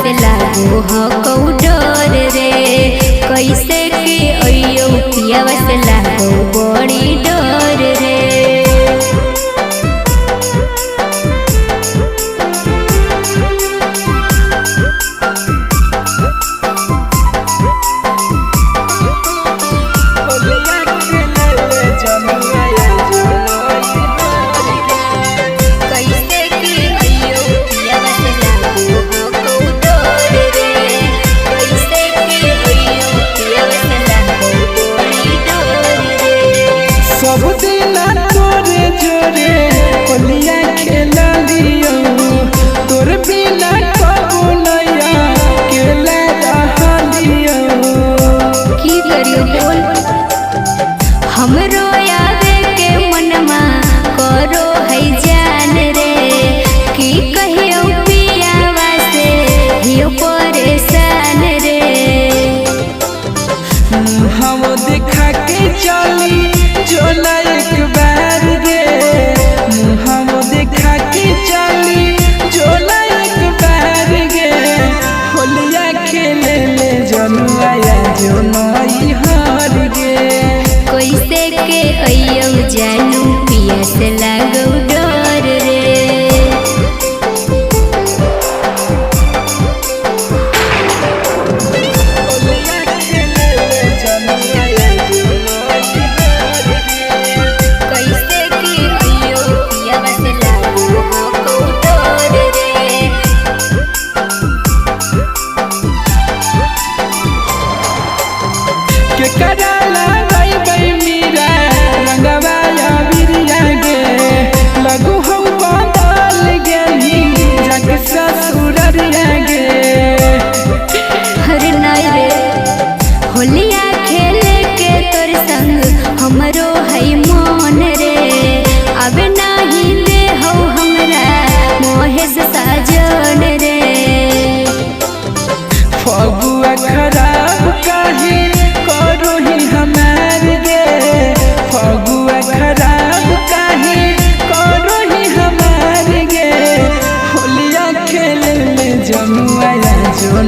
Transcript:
से लागो हो कौ डर रे कैसे के अइयो पियावा से लागो बड़ी डर रे। सब दिन तोरे जोरे होलिया खेला लियो तोर बिना कबो नया केला रहलियो। की करियो बोल हमरो आवे के मनमा करो है जान रे की कहियो पियावा से हियो परेशान रे। हम देखा के चली जो ना एक बार गे हम देखा के चली जो ना एक बार गे होलिया खेले ले जनुआ जो नई हार गे। कैसे के अइयो जानू पिया से लागो डर रे। कराला गई गई मीरा रंगवा या बिरिया गे लगू हम बदल गेली जग ससुररिया गे। हर नाई रे होलिया खेले के तोर संग हमरो है मन रे अब नाही दे हो हमरा मोहेश साजन रे। फगुआ खराब काहे करो ही हमार गे फगुआ खराब काहे करो ही हमार गे होलिया खेले ले जनुआ जो